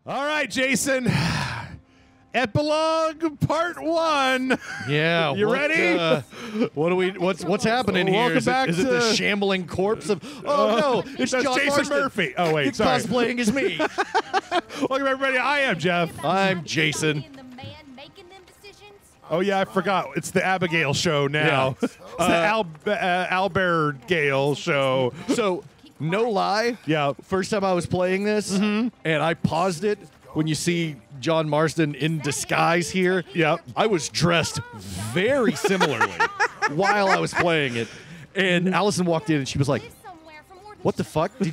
All right, Jason. Epilogue Part 1. Yeah, you ready? What's happening here? Welcome back is it the shambling corpse of? Oh no, it's that's John Jason Marston. Murphy. Oh wait, It's sorry. cosplaying as me. Welcome everybody. I am Jeff. I'm Jason. Oh yeah, I forgot. It's the Abigail show now. Yeah. It's the Albert Gale show. So, no lie. Yeah. First time I was playing this, and I paused it when you see John Marston in disguise here. Yep. I was dressed very similarly while I was playing it, and Allison walked in and she was like, "What the fuck? Do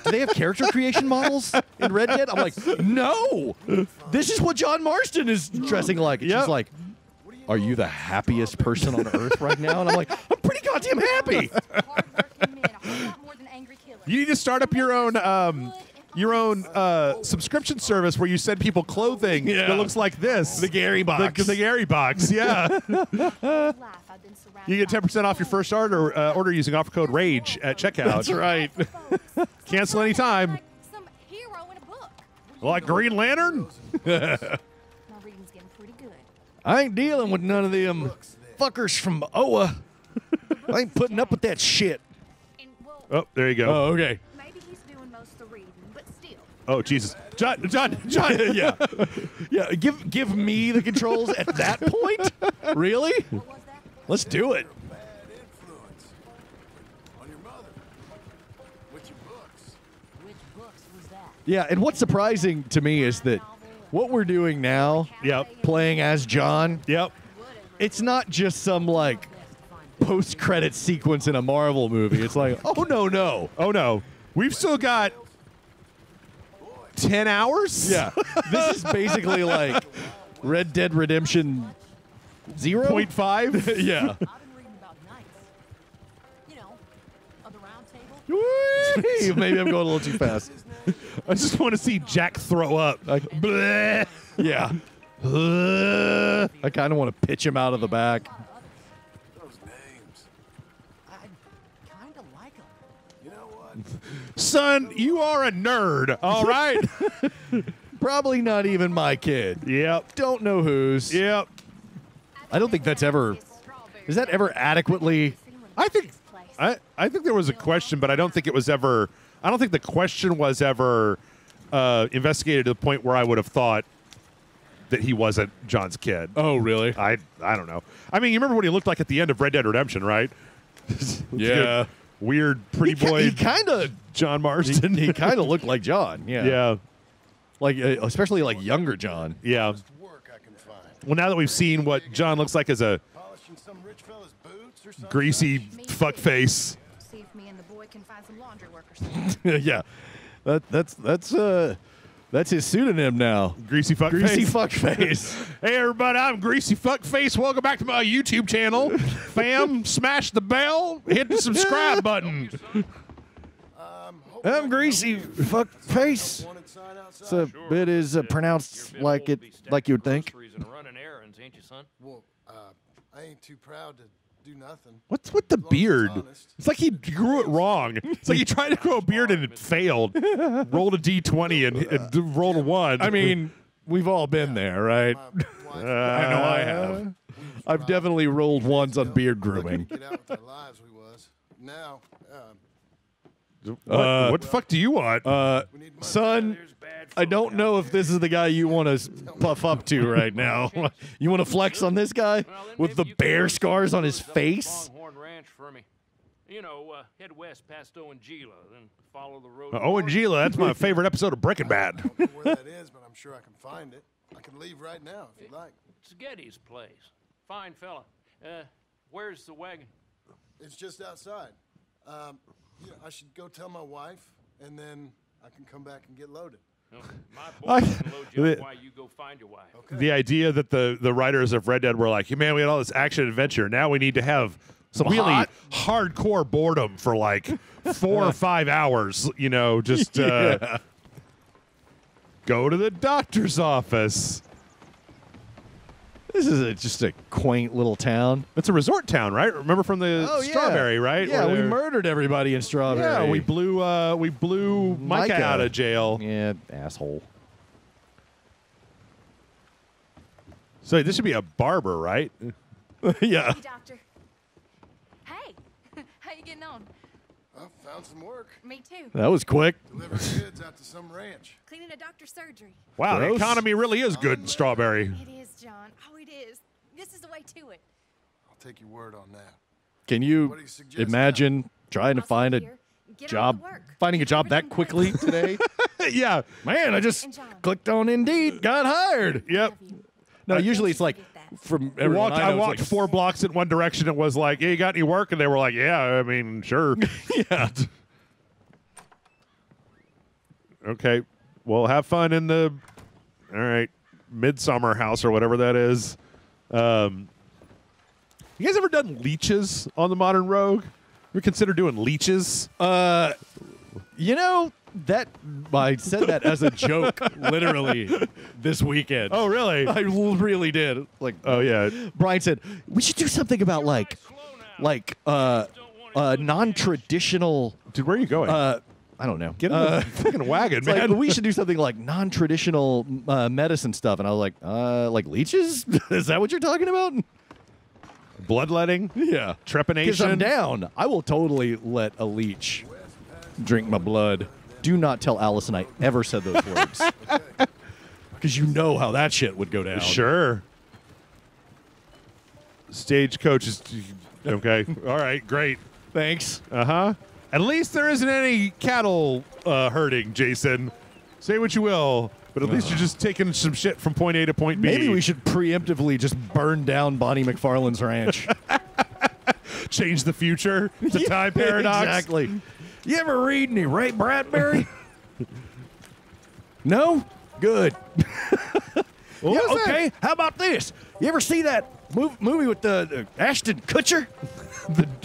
they have character creation models in Red Dead?" I'm like, "No, this is what John Marston is dressing like." And she's like, "Are you the happiest person on earth right now?" And I'm like, "I'm pretty goddamn happy." You need to start up your own subscription service where you send people clothing that looks like this. The Gary box. The Gary box, yeah. You get 10% off your first order using offer code RAGE at checkout. That's right. Cancel anytime. Like Green Lantern? I ain't dealing with none of them fuckers from Oa. I ain't putting up with that shit. Oh, there you go. Oh, okay. Maybe he's doing most of the reading, but still. Oh, Jesus. John. Yeah. Yeah, give me the controls at that point? Really? What was that? Let's do it. Bad influence on your mother with your books. Which books was that? Yeah, and what's surprising to me is that what we're doing now, Yep. playing as John, Yep. it's not just some, like, post-credit sequence in a Marvel movie. It's like, oh, no. Oh, no. We've still got 10 hours? Yeah. This is basically like Red Dead Redemption 0? 0.5? Yeah. I've been reading about knights. You know, of the round table. Maybe I'm going a little too fast. I just want to see Jack throw up. Like, bleh. Yeah. I kind of want to pitch him out of the back. Those names. I kind of like them. You know what? Son, you are a nerd, all right? Probably not even my kid. Yep. Don't know whose. Yep. I don't think that's ever... Is that ever adequately... I think there was a question, but I don't think it was ever. I don't think the question was ever investigated to the point where I would have thought that he wasn't John's kid. Oh, really? I don't know. I mean, you remember what he looked like at the end of Red Dead Redemption, right? Yeah. Weird, pretty boy. He kind of... John Marston. He kind of looked like John. Yeah. Yeah. Like, especially like younger John. Yeah. Work I can find. Well, now that we've seen what John looks like as a Polishing some rich fella's boots or something. greasy fuck face. See if me and the boy can find some laundry work or something. Yeah. That's his pseudonym now. Greasy fuck Greasy face. fuck face. Hey everybody, I'm Greasy Fuckface. Welcome back to my YouTube channel. Fam, smash the bell, hit the subscribe button. I'm Greasy fuck face. Wanted sign outside. So it is pronounced like you would think. Running errands, ain't you, son? Well, I ain't too proud to do nothing. What's with the As long as it's beard? honest. It's like he grew it wrong. It's like he tried to grow a beard and it failed. Rolled a D20 and rolled a 1. I mean, we've all been there, right? My wife I know I have. I've definitely rolled ones on beard grooming. get out with our lives we was. Now, what the fuck do you want? we need money. Son, I don't know if this is the guy you want to puff up to right now. You want to flex on this guy with the bear scars on his face? Longhorn Ranch for me. You know, head west past Owen Gila, then follow the road. Owen Gila, that's my favorite episode of Breaking Bad. I don't know where that is, but I'm sure I can find it. I can leave right now if you'd like. It's Getty's place. Fine fella. Where's the wagon? It's just outside. Yeah, I should go tell my wife, and then I can come back and get loaded. No, my boy can load you up while you go find your wife. Okay. The idea that the writers of Red Dead were like, hey, man, we had all this action adventure. Now we need to have some really hot? hardcore boredom for like 4 or 5 hours. You know, just Yeah. go to the doctor's office. This is just a quaint little town. It's a resort town, right? Remember from the Strawberry, right? Yeah, Where we they're- murdered everybody in Strawberry. Yeah, we blew Micah out of jail. Yeah, asshole. So this should be a barber, right? Yeah. Hey, doctor. Hey, how you getting on? I found some work. Me too. That was quick. Delivering kids out to some ranch. Cleaning a doctor's surgery. Wow, the Gross. economy really is good in Strawberry. It is, John. Oh, it is. This is the way to it. I'll take your word on that. Can What you do you suggest imagine trying to I'll find a stay here, get on job, with work. finding a job that Everything quickly today? Yeah. Man, I just And John. clicked on Indeed, got hired. Yep. Love you. No, usually it's like from everyone I know, walked it's like, 4 blocks in one direction and was like, "Yeah, you got any work?" And they were like, "Yeah, I mean, sure." Yeah. Okay. Well, have fun in the Midsummer House or whatever that is. You guys ever done leeches on the Modern Rogue? Ever consider doing leeches? You know, that I said that as a joke, literally, this weekend. Oh, really? I really did. Like, Oh, yeah. Brian said, we should do something about like non-traditional. Dude, where are you going? I don't know. Get in the fucking wagon, It's like, man. we should do something like non-traditional medicine stuff, and I was like leeches? Is that what you're talking about? Bloodletting? Yeah, because Trepanation? I'm down. I will totally let a leech drink my blood. Do not tell Allison I ever said those words, because you know how that shit would go down. Sure. Stagecoach is... Okay. All right, great. Thanks. Uh-huh. At least there isn't any cattle herding, Jason. Say what you will, but at least you're just taking some shit from point A to point B. Maybe we should preemptively just burn down Bonnie McFarlane's ranch. change the future. The time paradox. Exactly. You ever read any Ray Bradbury? No? Good. What Yeah, was that? okay, how about this? You ever see that movie with the Ashton Kutcher?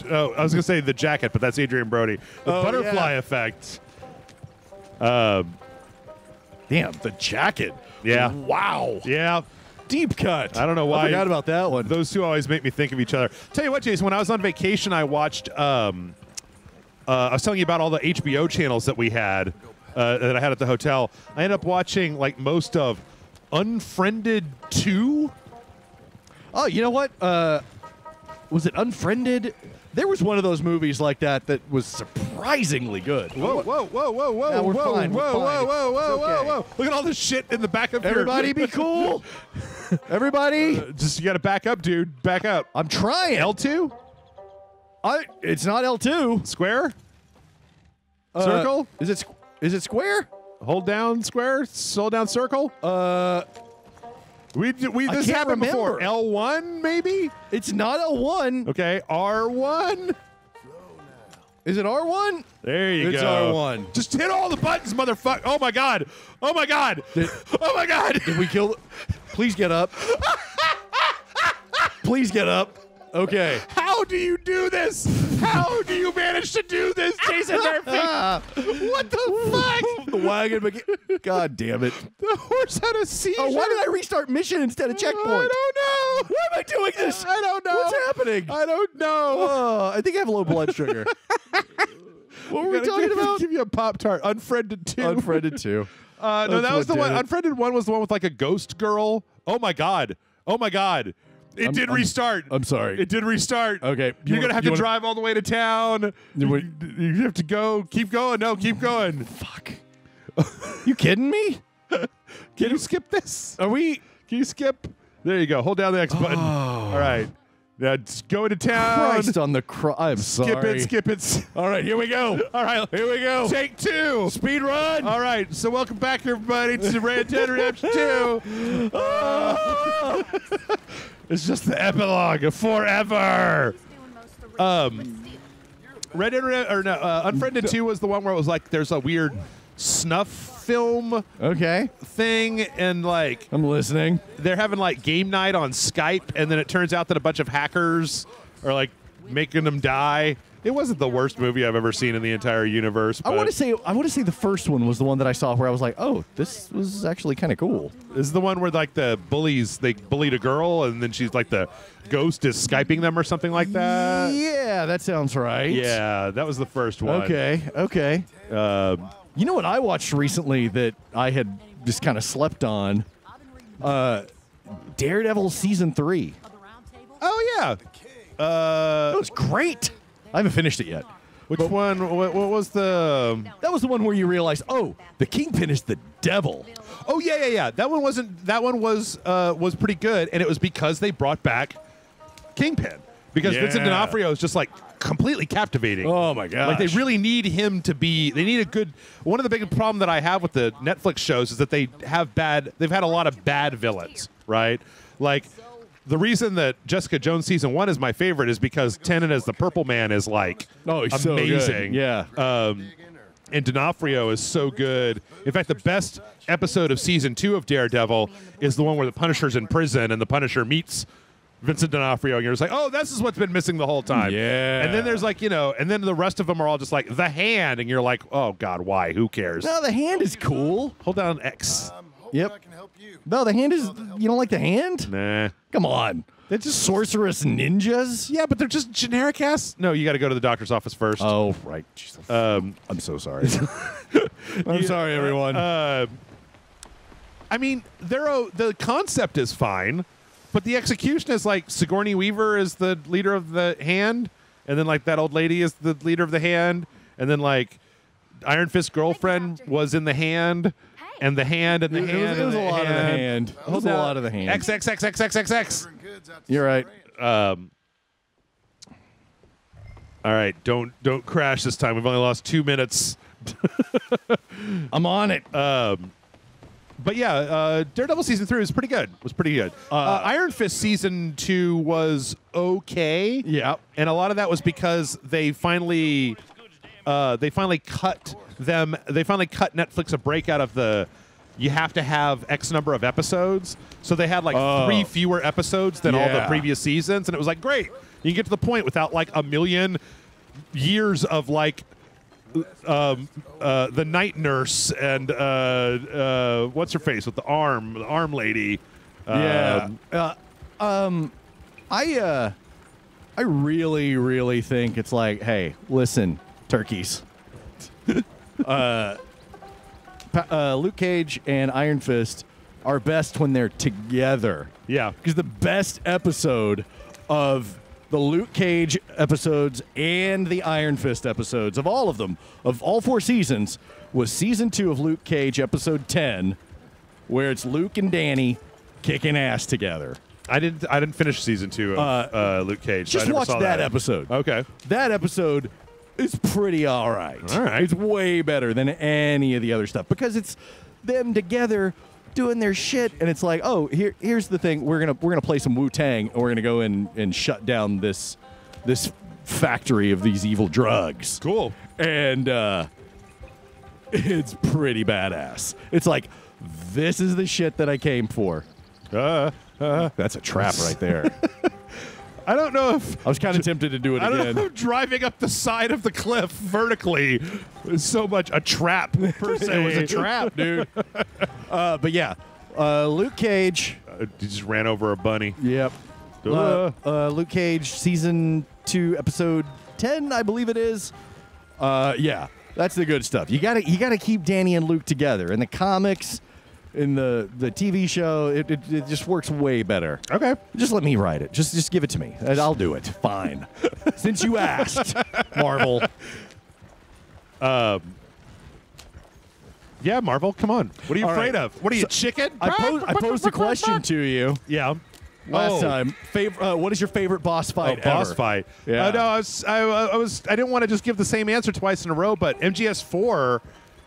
I was going to say The Jacket, but that's Adrian Brody. The Oh, Butterfly yeah. Effect. Damn, The Jacket. Yeah. Wow. Yeah. Deep cut. I don't know why. I forgot about that one. Those two always make me think of each other. Tell you what, Jason, when I was on vacation, I watched. I was telling you about all the HBO channels that we had that I had at the hotel. I ended up watching like most of Unfriended 2. Oh, you know what? Was it Unfriended? There was one of those movies like that that was surprisingly good. Whoa, whoa, whoa, whoa, whoa, No, we're whoa, fine, we're whoa, fine. whoa, whoa, whoa, It's whoa, okay. whoa! Look at all this shit in the back of Everybody your... be cool. Everybody. Just you got to back up, dude. Back up. I'm trying. L2 It's not L2. square. Circle. Is it square? Hold down square. Hold down circle. We this can't happened before. remember. L1 maybe. It's not L1. Okay, R1. Is it R1? There you It's go. R1. Just hit all the buttons, motherfucker. Oh my god. Oh my god. Oh my god. Did we kill? Please get up. Please get up. Okay. How do you do this? How do you manage to do this, Jason Murphy? What the fuck? The wagon. God damn it. The horse had a seizure. Oh, why did I restart mission instead of checkpoint? I don't know. Why am I doing this? I don't know. What's happening? I don't know. Oh, I think I have low blood sugar. What were we talking about? Give you a Pop-Tart. Unfriended 2. Unfriended 2. No, That's that was what the one. did it. Unfriended 1 was the one with like a ghost girl. Oh my god. Oh my god. It did restart. I'm sorry. It did restart. Okay. You're going to have to drive all the way to town. You have to go. Keep going. No, keep going. Fuck. You kidding me? Can you skip this? Are we? Can you skip? There you go. Hold down the X button. All right. Now just go into town. Christ on the cross. I'm sorry. Skip it. All right, here we go. All right. Here we go. Take 2. Speed run. All right. So welcome back, everybody, to Red Dead Redemption 2. It's just the epilogue of forever. Red Dead Unfriended 2 was the one where it was like there's a weird snuff film Okay. thing, and like I'm listening. they're having like game night on Skype, and then it turns out that a bunch of hackers are like making them die. It wasn't the worst movie I've ever seen in the entire universe. I want to say the first one was the one that I saw where I was like, oh, this was actually kind of cool. This is the one where like the bullies, they bullied a girl, and then she's like the ghost is Skyping them or something like that. Yeah, that sounds right. Yeah, that was the first one. Okay. You know what I watched recently that I had just kind of slept on? Daredevil season 3. Of the round table? Oh yeah. That was great. I haven't finished it yet. Which one? What was the? That was the one where you realized, oh, the Kingpin is the devil. Oh yeah. That one wasn't. That one was pretty good, and it was because they brought back Kingpin because Vincent D'Onofrio is just like completely captivating. Oh my god! Like they really need him to be. They need a good. One of the big problem that I have with the Netflix shows is that they've had a lot of bad villains, right? Like the reason that Jessica Jones season 1 is my favorite is because Tennant as the Purple Man is like he's amazing. So good. Yeah. And D'Onofrio is so good. In fact, the best episode of season 2 of Daredevil is the one where the Punisher's in prison and the Punisher meets Vincent D'Onofrio, and you're just like, oh, this is what's been missing the whole time. Yeah. And then there's like, and then the rest of them are all just like, the Hand, and you're like, oh, God, why? Who cares? No, the Hand is cool. Hold down X. Yep. I can help you. No, the Hand is. You don't like the Hand? Nah. Come on. They're just sorceress ninjas. Yeah, but they're just generic ass. No, you got to go to the doctor's office first. Oh, right. Jesus. I'm so sorry. I'm sorry, everyone. I mean, the concept is fine, but the execution is like Sigourney Weaver is the leader of the Hand, and then like that old lady is the leader of the Hand, and then like Iron Fist's girlfriend was in the Hand, and the Hand and the Hand. It was a lot of the Hand. It was a lot of the Hand. XXXXXXX. You're right. All right, don't crash this time. We've only lost 2 minutes. I'm on it. But yeah, Daredevil season 3 was pretty good. Iron Fist season 2 was okay. Yeah, and a lot of that was because they finally cut Netflix a break out of the. You have to have X number of episodes, so they had like 3 fewer episodes than all the previous seasons, and it was like great. You can get to the point without like a million years of like. The night nurse and what's her face with the arm lady. I really think it's like, hey, listen, turkeys. Luke Cage and Iron Fist are best when they're together. Yeah, because the best episode of the Luke Cage episodes and the Iron Fist episodes of all of them, of all 4 seasons, was season 2 of Luke Cage, episode 10, where it's Luke and Danny kicking ass together. I didn't finish season 2 of Luke Cage. Just so watch that episode. Okay, that episode is pretty all right. All right, it's way better than any of the other stuff because it's them together doing their shit, and it's like, oh, here's the thing: we're gonna play some Wu-Tang, and we're gonna go in and shut down this factory of these evil drugs. Cool. And it's pretty badass. It's like, this is the shit that I came for. That's a trap right there. I don't know if I was kind of tempted to do it I again. don't know if driving up the side of the cliff vertically is so much a trap per se. It was a trap, dude. But yeah, Luke Cage. You just ran over a bunny. Yep. Luke Cage season 2 episode 10, I believe it is. Yeah, that's the good stuff. You gotta keep Danny and Luke together. In the comics, in the TV show, it just works way better. Okay. Just let me write it. Just give it to me. I'll do it. Fine. Since you asked, Marvel. Yeah, Marvel, come on. What are you afraid of? What are you, chicken? I posed a question to you. Yeah. Last time, what is your favorite boss fight? Boss fight. Yeah. No, I didn't want to just give the same answer twice in a row, but MGS4,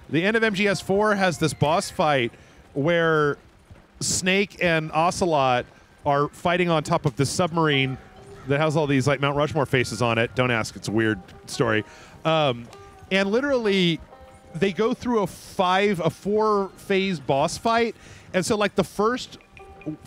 the end of MGS4 has this boss fight where Snake and Ocelot are fighting on top of this submarine that has all these like Mount Rushmore faces on it. Don't ask; it's a weird story. And literally, they go through a 4-phase boss fight, and so like the first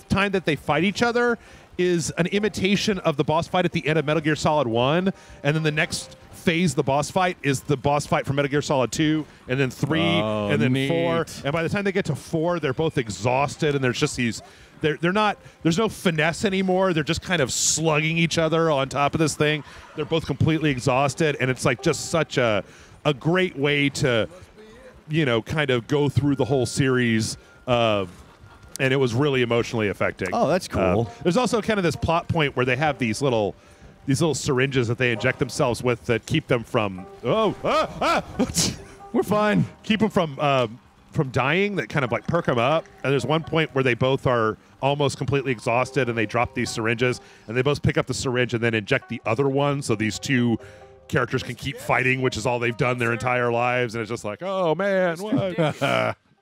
time that they fight each other is an imitation of the boss fight at the end of Metal Gear Solid 1, and then the next phase, the boss fight, is the boss fight from Metal Gear Solid 2, and then 3, and then neat. 4. And by the time they get to 4, they're both exhausted, and there's just these. They're not. There's no finesse anymore. They're just kind of slugging each other on top of this thing. They're both completely exhausted, and it's like just such a great way to, kind of go through the whole series. And and it was really emotionally affecting. Oh, that's cool. There's also kind of this plot point where they have these little syringes that they inject themselves with that keep them from We're fine. keep them from dying, that kind of like perk them up. And there's one point where they both are almost completely exhausted and they drop these syringes and they both pick up the syringe and then inject the other one so these two characters can keep fighting, which is all they've done their entire lives. And it's just like, oh man, what?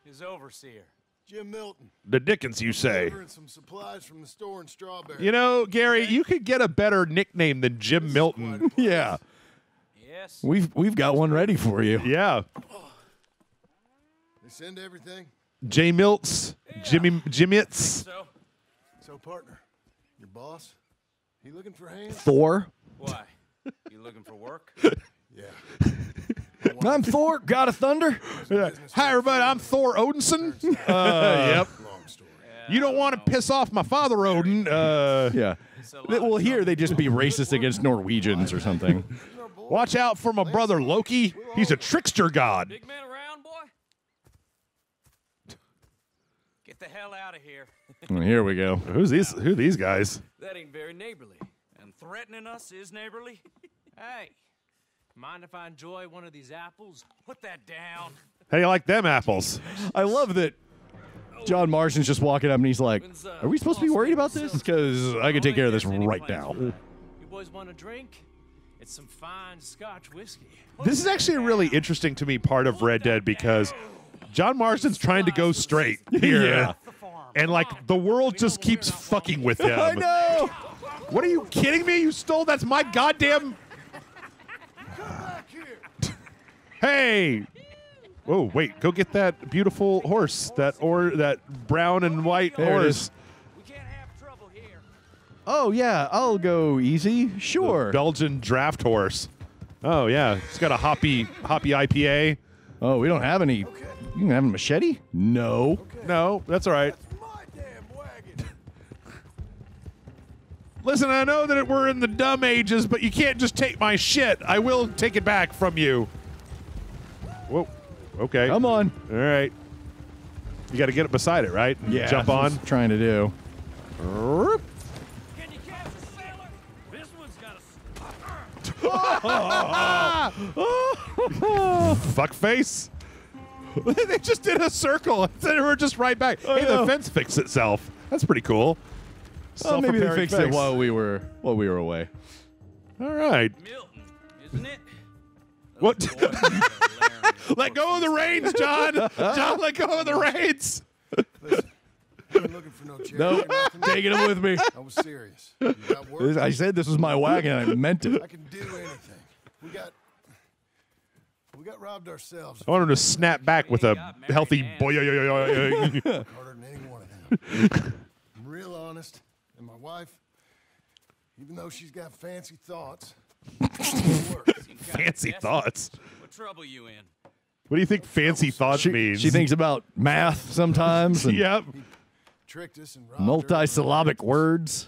His overseer. Jim Milton. The Dickens, you say? Delivering some supplies from the store in Strawberry. You know, Gary, you could get a better nickname than Jim Milton. Yeah. Yes. We've got one ready for you. Yeah. They send everything. J Milts, Jimmits. So, partner, your boss, he looking for hands? Thor. Why? You looking for work? Yeah. I'm Thor, God of Thunder. Hi, everybody. I'm Thor Odinson. Yep. Long story. You don't want to piss off my father, Odin. Yeah. Well, here they just be racist against Norwegians or something. Watch out for my brother Loki. He's a trickster god. Big man around, boy? Get the hell out of here. Well, here we go. Who are these guys? That ain't very neighborly. And threatening us is neighborly? Hey, mind if I enjoy one of these apples? Put that down. How do you like them apples? I love that John Marston's just walking up and he's like, are we supposed to be worried about this? Because I can take care of this right now. You boys want a drink? It's some fine Scotch whiskey. This is actually a really interesting to me part of Red Dead because John Marston's trying to go straight here. Yeah. And like the world just keeps fucking with him. I know. What are you kidding me? You stole that's my goddamn. Hey. Oh, wait, go get that beautiful horse. That brown and white horse. We can't have trouble here. Oh, yeah, I'll go easy. Sure. Belgian draft horse. Oh yeah. It's got a hoppy IPA. Oh, we don't have any. You can have a machete? No. No, that's all right. My damn wagon. Listen, I know that we're in the dumb ages, but you can't just take my shit. I will take it back from you. Whoa. Okay. Come on. All right. You got to get it beside it, right? Yeah. Jump that's what on. I'm trying to do. Whoop. Can you catch a sailor? This one's got a... Fuck face. They just did a circle. They were just right back. Hey, the know. fence fixed itself. That's pretty cool. Oh, maybe they Self-repairing fixed it fence. while we were away. All right. Milton, isn't it? What? Let go of the reins, John. John, let go of the reins. Listen, I ain't looking for no charity. Nope. or nothing. Taking him with me. I was serious. You got work? I said this was my wagon. I meant it. I can do anything. We got robbed ourselves. I want him to snap back with a healthy boy. Harder than any one of them. I'm real honest, and my wife, even though she's got fancy thoughts, works. Fancy thoughts. What trouble you in? What do you think fancy thoughts means? She thinks about math sometimes and Yep. Tricked us and robbed her. multisyllabic words.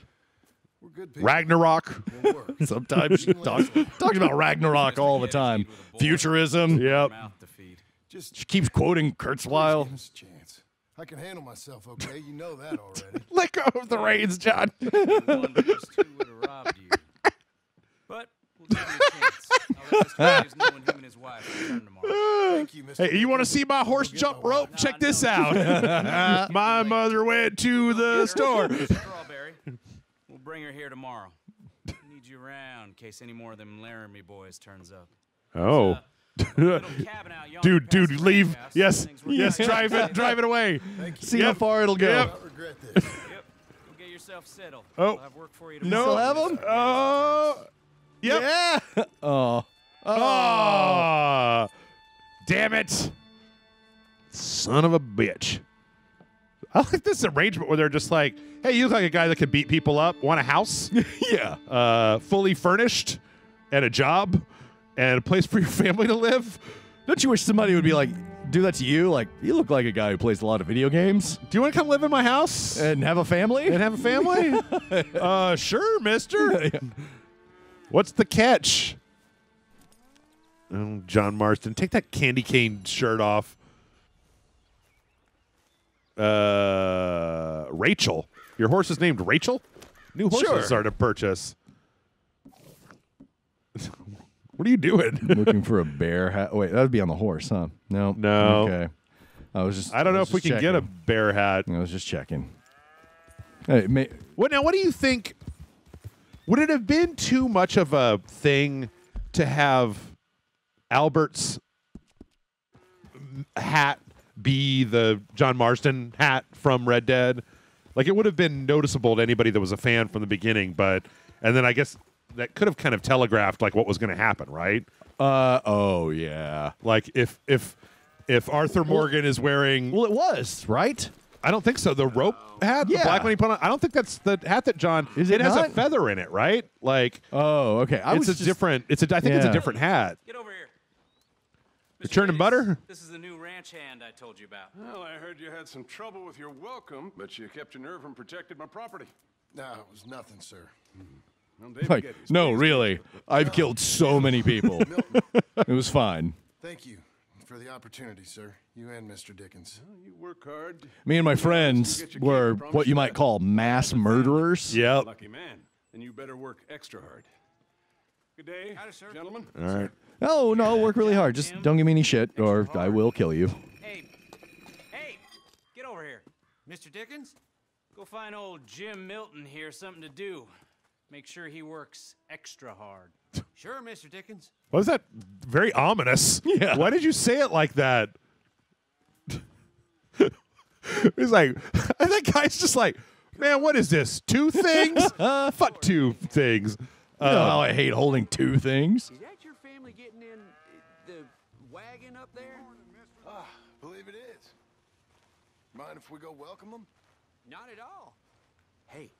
We're good people. Ragnarok. We'll work. Sometimes she talks about Ragnarok all the time. Futurism. Yep. Mouth to feed. Just She keeps quoting Kurzweil. give us a chance. I can handle myself, okay? You know that already. Let go of the reins, John. One versus two would have robbed you. But we'll give you a chance. I'll let Mr. Graves know when him and his wife return tomorrow. Thank you, Mr. Hey, you want to see my horse jump rope? Check this out. My mother went to the store. Strawberry. We'll bring her here tomorrow. Need you around in case any more of them Laramie boys turns up. Oh. Little cabin out yonder Dude, past the leave. ranch house. Yes, Things were yes, good. drive it away. See how far it'll go. Yep. I regret this. Yep. Go get yourself settled. Oh. I'll have work for you No. tomorrow. Still have 'em? Oh. Yep. Yeah. Oh. Oh. Damn it. Son of a bitch. I like this arrangement where they're just like, hey, you look like a guy that can beat people up. Want a house? Yeah. Fully furnished and a job and a place for your family to live? Don't you wish somebody would be like, do that to you? Like, you look like a guy who plays a lot of video games Do you want to come live in my house? and have a family. And have a family? Sure, mister. What's the catch? Oh, John Marston, take that candy cane shirt off. Rachel. Your horse is named Rachel? New horses are to purchase. What are you doing? Looking for a bear hat. Wait, that would be on the horse, huh? No. No. Okay. I don't know if we can get a bear hat. I was just checking. Hey, What do you think? Would it have been too much of a thing to have Albert's hat be the John Marston hat from Red Dead? Like, it would have been noticeable to anybody that was a fan from the beginning, and then I guess that could have kind of telegraphed like what was going to happen, right? Oh yeah. Like if Arthur Morgan is wearing, Well, it was right. I don't think so. The rope hat, the black one he put on. I don't think that's the hat that John. It has a not? feather in it, right? Like, Oh, okay. I think it's a different hat. Get over here. You're churning butter? This is the new ranch hand I told you about. Well, I heard you had some trouble with your welcome, but you kept your nerve and protected my property. No, it was nothing, sir. Well, David Like, Geddes, no, please. really. I've killed so many people. It was fine. Thank you for the opportunity, sir. You and Mr. Dickens. Well, you work hard. Me and my friends were what you might call mass murderers. Yep. Lucky man. And you better work extra hard. Good day, gentlemen. All right. Oh, no, work really hard. Just don't give me any shit, or I will kill you. Hey, get over here. Mr. Dickens, go find old Jim Milton here something to do. Make sure he works extra hard. Sure, Mr. Dickens. What was that? Very ominous. Yeah. Why did you say it like that? He's like, and that guy's just like, man, what is this? 2 things? Fuck 2 things. You know how I hate holding 2 things? Is that your family getting in the wagon up there? Believe it is. Mind if we go welcome them? Not at all. Hey,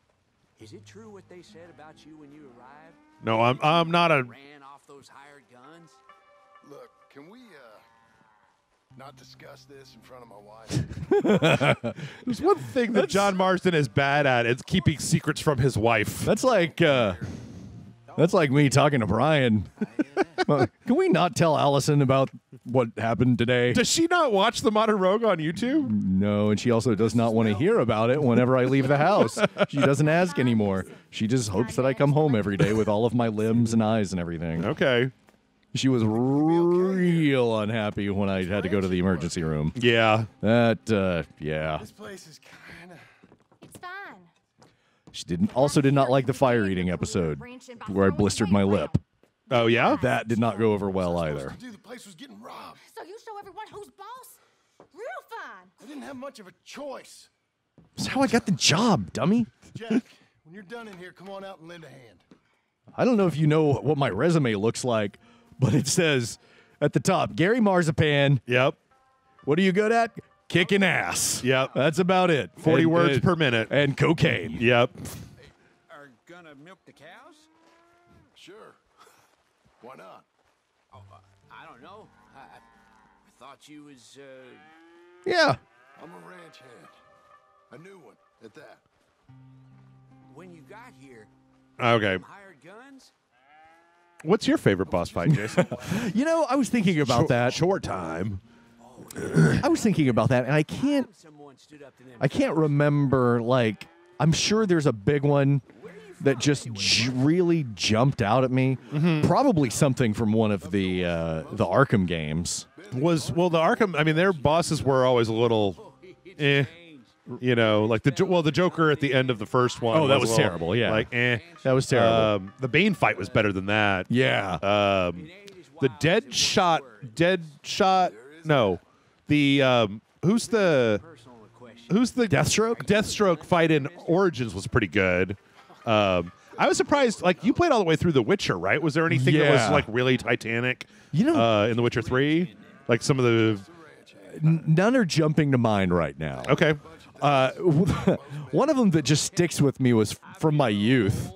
is it true what they said about you when you arrived? No, I'm not a. Ran off those hired guns? Look, can we, not discuss this in front of my wife? There's one thing that John Marston is bad at. It's keeping secrets from his wife. That's like me talking to Brian. Can we not tell Allison about what happened today? Does she not watch the Modern Rogue on YouTube? No, and she also does not want to hear about it whenever I leave the house. She doesn't ask anymore. She just hopes that I come home every day with all of my limbs and eyes and everything. Okay. She was real unhappy when I had to go to the emergency room. Yeah. Yeah. This place is kind of... It's fine. She also did not like the fire eating episode where I blistered my lip. Oh, yeah? That did not go over well either. Dude, the place was getting robbed. So you show everyone who's boss? Real fine. I didn't have much of a choice. That's how I got the job, dummy. Jack, when you're done in here, come on out and lend a hand. I don't know if you know what my resume looks like, but it says at the top, Gary Marzipan. Yep. What are you good at? Kicking ass. Yep. That's about it. 40 words per minute. And cocaine. Yep. Are gonna milk the cows? Sure. Why not? Oh, I don't know. I thought you was, Yeah. I'm a ranch hand. A new one, at that. when you got here, Okay. hired guns? What's your favorite boss fight, Jason? You know, I was thinking about that. Short time. I was thinking about that, and I can't Someone stood up to them. remember, like, I'm sure there's a big one that just really jumped out at me. Probably something from one of the Arkham games. The Arkham, I mean, their bosses were always a little, you know, like the Joker at the end of the first one. Oh, that was a little, terrible, yeah. Like, That was terrible. The Bane fight was better than that. Yeah. The Deadshot, no. The, who's the Deathstroke? Deathstroke fight in Origins was pretty good. I was surprised, like, you played all the way through The Witcher, right? Was there anything that was, Yeah. like, really Titanic You know- in The Witcher 3? Like, some of the... None are jumping to mind right now. Okay. One of them that just sticks with me was from my youth,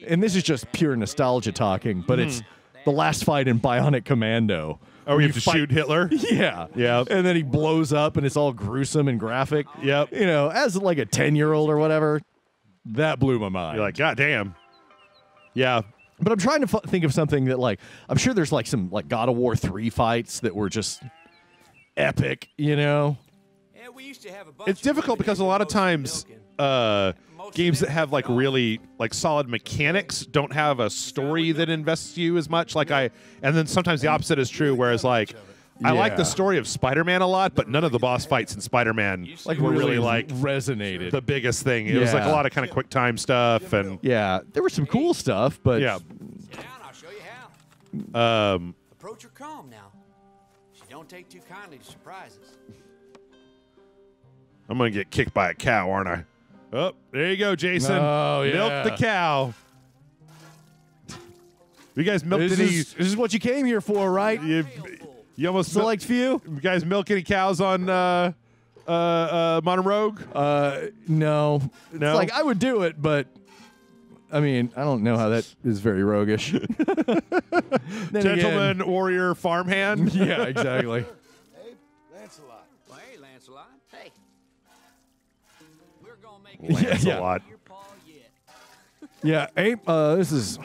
and this is just pure nostalgia talking, but it's the last fight in Bionic Commando. Oh, where you have to shoot Hitler? Yeah. Yeah. And then he blows up, and it's all gruesome and graphic. Yep. You know, as like a 10-year-old or whatever, that blew my mind. You're like, God damn. Yeah. But I'm trying to think of something that, like, I'm sure there's like some like God of War 3 fights that were just epic, you know? Yeah, we used to have a bunch It's difficult because a lot of times games that have like really like solid mechanics don't have a story that invests you as much. And then sometimes the opposite is true. Whereas like I like the story of Spider-Man a lot, but none of the boss fights in Spider-Man were really like resonated. the biggest thing. It was like a lot of kind of quick time stuff, and yeah, there was some cool stuff, but Sit down, I'll show you how. Approach her calm now. She don't take too kindly to surprises. I'm gonna get kicked by a cow, aren't I? Oh, there you go, Jason. Oh, yeah. Milk the cow. You guys milked this is what you came here for, right? You almost Select few. You guys milk any cows on Modern Rogue? No. It's like I would do it, but I mean, I don't know how that is very roguish. Gentleman, warrior, farmhand. Yeah, exactly. Hey, Lancelot. Well, hey, Lancelot. Hey. We're gonna make Lancelot. your paw yet. Yeah, Ape, this is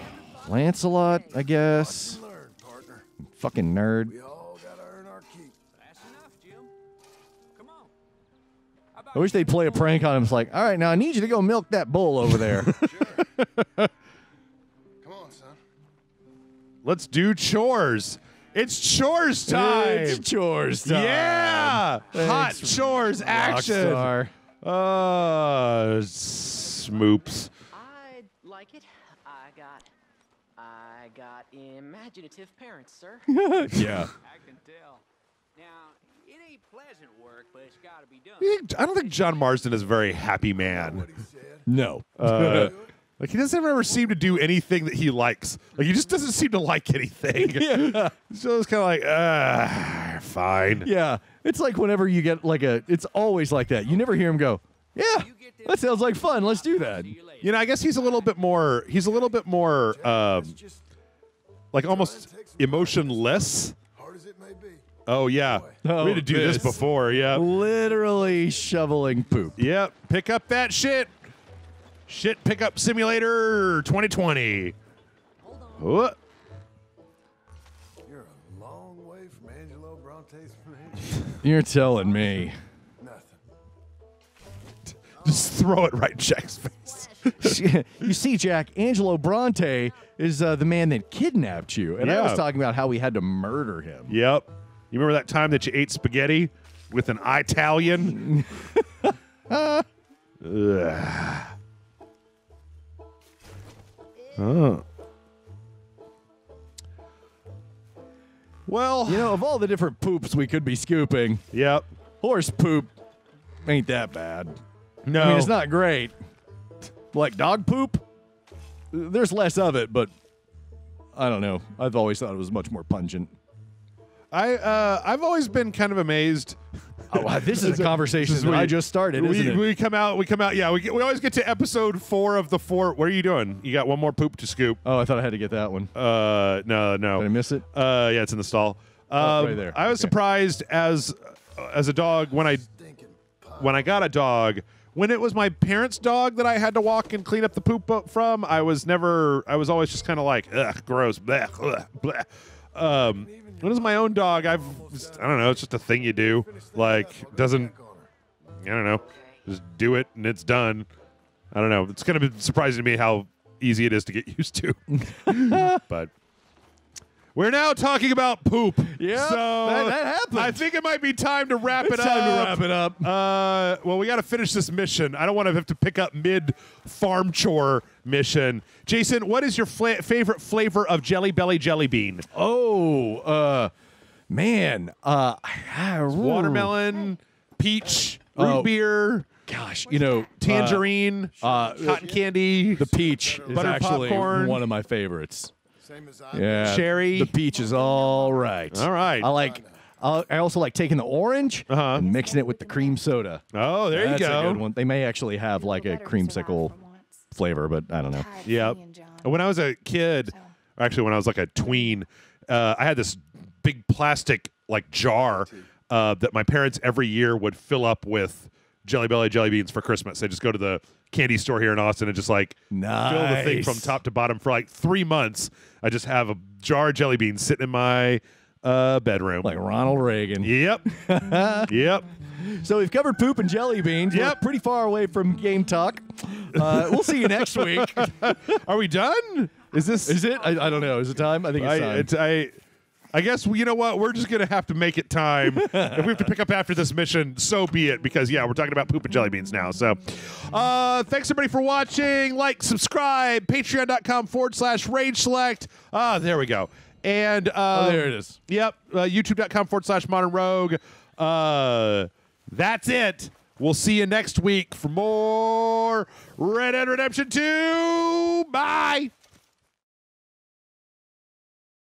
Lancelot, I guess. Learn, partner. Fucking nerd. We all gotta earn our keep. That's enough, Jim. Come on. How about I wish they'd play a prank on him. It's like, all right, now I need you to go milk that bull over there. Come on, son. Let's do chores. It's chores time. It's chores time. Yeah. Hot Thanks, chores action. Rockstar. Smoops. I like it. I got imaginative parents, sir. Yeah. I can tell. Now, it ain't pleasant work, but it's got to be done. I don't think John Marsden is a very happy man. What he said. No. Like he doesn't ever seem to do anything that he likes. Like he just doesn't seem to like anything. Yeah. So it's kind of like, fine. Yeah. It's like whenever you get like it's always like that. You never hear him go, yeah, that sounds like fun. Let's do that. You know, I guess he's a little bit more. Like almost emotionless. Hard as it may be. Oh yeah, Oh, we had to do this this. before. Yeah. Literally shoveling poop. Yep. Pick up that shit. Shit Pickup Simulator 2020. What? You're a long way from Angelo Bronte's mansion. You're telling me. Nothing. Just throw it right in Jack's face. You see, Jack, Angelo Bronte is the man that kidnapped you. And I Yeah. was talking about how we had to murder him. Yep. You remember that time that you ate spaghetti with an Italian? Ugh. Oh. Well, You know, of all the different poops we could be scooping, yep. horse poop ain't that bad. No. I mean, it's not great. Like dog poop, there's less of it, but I don't know. I've always thought it was much more pungent. I've always been kind of amazed. Oh, this is a conversation that I just started, isn't it? We come out. Yeah, we always get to episode 4 of the 4. What are you doing? You got one more poop to scoop. Oh, I thought I had to get that one. No. Did I miss it? Yeah, it's in the stall. Right there. I was Okay. surprised as a dog when I got a dog. When it was my parents' dog that I had to walk and clean up the poop from, I was always just kind of like, ugh, gross, bleh, ugh, bleh. When it's my own dog, I don't know, it's just a thing you do. Like, doesn't, I don't know, just do it and it's done. I don't know. It's going to be surprising to me how easy it is to get used to. But we're now talking about poop. Yeah, so that happened. I think it might be time to wrap it It's up. time to wrap it up. Well, we got to finish this mission. I don't want to have to pick up mid-farm chore mission. Jason, what is your favorite flavor of Jelly Belly Jelly Bean? Man. Watermelon, peach, root beer, Gosh, you know, tangerine, cotton candy, the peach is butter actually popcorn. one of my favorites. Same as I. Yeah, Cherry. The peach is all right. All right. I also like taking the orange and mixing it with the cream soda. Oh, there That's you go. a good one. They may actually have like a creamsicle flavor, but I don't know. Yep. When I was a kid, actually when I was like a tween, I had this big plastic like jar that my parents every year would fill up with Jelly Belly jelly beans for Christmas. They just go to the candy store here in Austin and just like fill the thing from top to bottom for like 3 months. I just have a jar of jelly beans sitting in my bedroom. Like Ronald Reagan. Yep. Yep. So we've covered poop and jelly beans. We're pretty far away from game talk. We'll see you next week. Are we done? Is it? I don't know. Is it time? I think it's time. I guess, you know what? We're just going to have to make it time. If we have to pick up after this mission, so be it. Because, yeah, we're talking about poop and jelly beans now. So, thanks, everybody, for watching. Like, subscribe. Patreon.com/Rage Select. There we go. And there it is. Yep. YouTube.com/Modern Rogue. That's it. We'll see you next week for more Red Dead Redemption 2. Bye.